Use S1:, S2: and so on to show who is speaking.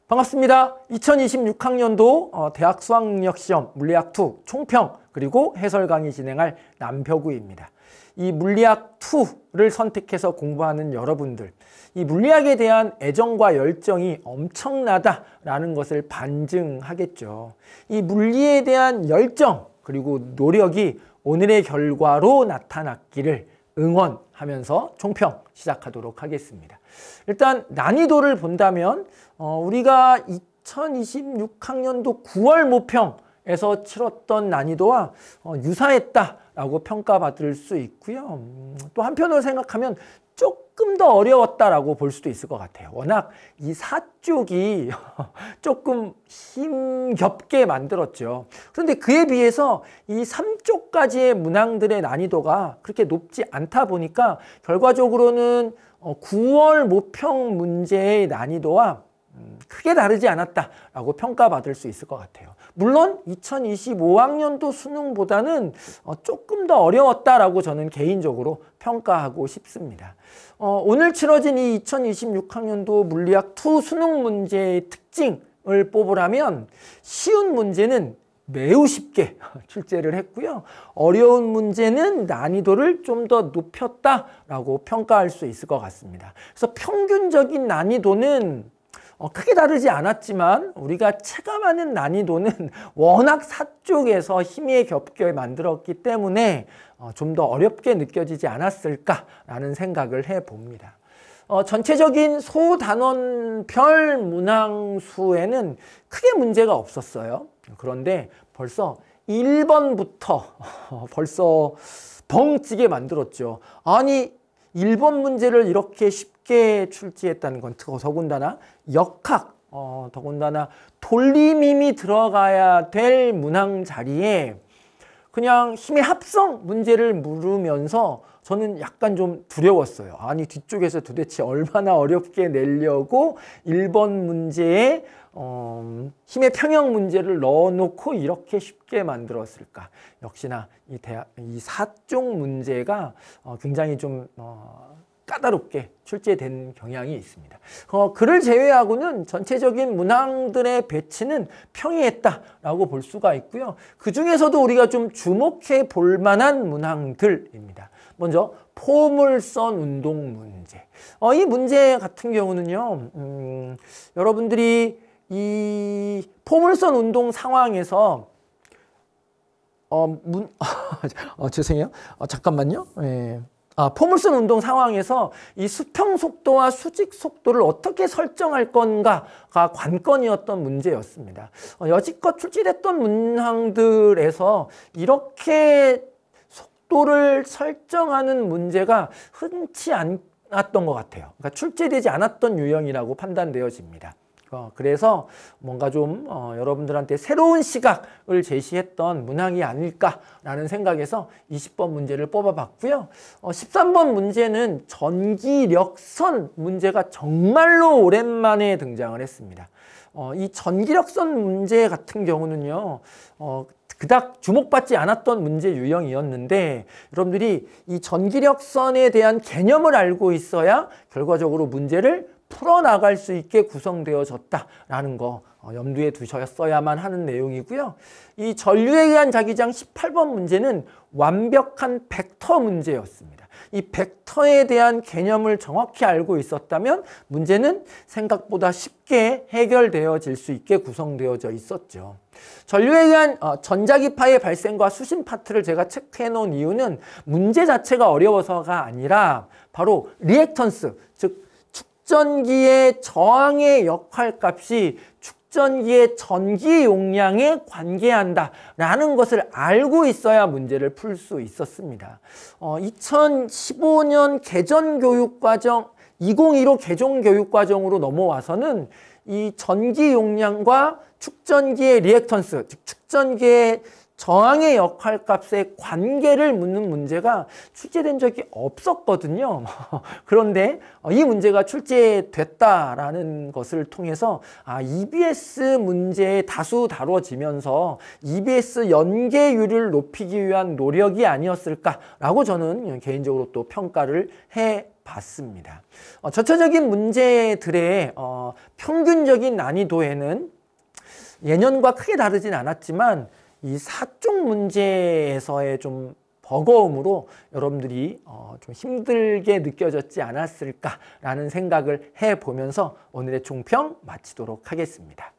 S1: 반갑습니다. 2026학년도 대학 수학능력시험 물리학2 총평 그리고 해설 강의 진행할 남표구입니다. 이 물리학2를 선택해서 공부하는 여러분들, 이 물리학에 대한 애정과 열정이 엄청나다라는 것을 반증하겠죠. 이 물리에 대한 열정 그리고 노력이 오늘의 결과로 나타났기를 응원하면서 총평 시작하도록 하겠습니다. 일단 난이도를 본다면 우리가 2026학년도 9월 모평에서 치렀던 난이도와 유사했다라고 평가받을 수 있고요. 또 한편으로 생각하면 조금 더 어려웠다라고 볼 수도 있을 것 같아요. 워낙 이 4쪽이 조금 힘겹게 만들었죠. 그런데 그에 비해서 이 3쪽까지의 문항들의 난이도가 그렇게 높지 않다 보니까 결과적으로는 9월 모평 문제의 난이도와 크게 다르지 않았다라고 평가받을 수 있을 것 같아요. 물론 2025학년도 수능보다는 조금 더 어려웠다라고 저는 개인적으로 평가하고 싶습니다. 오늘 치러진 이 2026학년도 물리학2 수능 문제의 특징을 뽑으라면 쉬운 문제는 매우 쉽게 출제를 했고요. 어려운 문제는 난이도를 좀 더 높였다라고 평가할 수 있을 것 같습니다. 그래서 평균적인 난이도는 크게 다르지 않았지만 우리가 체감하는 난이도는 워낙 4쪽에서 힘에 겹게 만들었기 때문에 좀 더 어렵게 느껴지지 않았을까라는 생각을 해봅니다. 전체적인 소단원별 문항수에는 크게 문제가 없었어요. 그런데 벌써 1번부터 벌써 벙찌게 만들었죠. 아니 1번 문제를 이렇게 쉽게 출제했다는 건 더군다나 역학, 더군다나 돌림힘이 들어가야 될 문항 자리에 그냥 힘의 합성 문제를 물으면서 저는 약간 좀 두려웠어요. 아니 뒤쪽에서 도대체 얼마나 어렵게 내려고 1번 문제에 힘의 평형 문제를 넣어놓고 이렇게 쉽게 만들었을까. 역시나 이 4쪽 문제가 굉장히 좀 까다롭게 출제된 경향이 있습니다. 그를 제외하고는 전체적인 문항들의 배치는 평이했다라고 볼 수가 있고요. 그 중에서도 우리가 좀 주목해 볼 만한 문항들입니다. 먼저 포물선 운동 문제. 이 문제 같은 경우는요, 여러분들이 이 포물선 운동 상황에서 죄송해요. 잠깐만요. 예. 포물선 운동 상황에서 이 수평 속도와 수직 속도를 어떻게 설정할 건가가 관건이었던 문제였습니다. 여지껏 출제됐던 문항들에서 이렇게 속도를 설정하는 문제가 흔치 않았던 것 같아요. 그러니까 출제되지 않았던 유형이라고 판단되어집니다. 그래서 뭔가 좀 여러분들한테 새로운 시각을 제시했던 문항이 아닐까라는 생각에서 20번 문제를 뽑아봤고요. 13번 문제는 전기력선 문제가 정말로 오랜만에 등장을 했습니다. 이 전기력선 문제 같은 경우는요. 그닥 주목받지 않았던 문제 유형이었는데 여러분들이 이 전기력선에 대한 개념을 알고 있어야 결과적으로 문제를 풀어나갈 수 있게 구성되어졌다라는 거 염두에 두셨어야만 하는 내용이고요. 이 전류에 의한 자기장 18번 문제는 완벽한 벡터 문제였습니다. 이 벡터에 대한 개념을 정확히 알고 있었다면 문제는 생각보다 쉽게 해결되어질 수 있게 구성되어져 있었죠. 전류에 의한 전자기파의 발생과 수신 파트를 제가 체크해 놓은 이유는 문제 자체가 어려워서가 아니라 바로 리액턴스, 즉 축전기의 저항의 역할값이 축전기의 전기 용량에 관계한다라는 것을 알고 있어야 문제를 풀 수 있었습니다. 2015년 개전교육과정, 2015 개정교육과정으로 넘어와서는 이 전기 용량과 축전기의 리액턴스, 즉 축전기의 저항의 역할값의 관계를 묻는 문제가 출제된 적이 없었거든요. 그런데 이 문제가 출제됐다라는 것을 통해서 EBS 문제에 다수 다뤄지면서 EBS 연계율을 높이기 위한 노력이 아니었을까라고 저는 개인적으로 또 평가를 해 봤습니다. 저차적인 문제들의 평균적인 난이도에는 예년과 크게 다르진 않았지만 이 사쪽 문제에서의 좀 버거움으로 여러분들이 좀 힘들게 느껴졌지 않았을까라는 생각을 해보면서 오늘의 총평 마치도록 하겠습니다.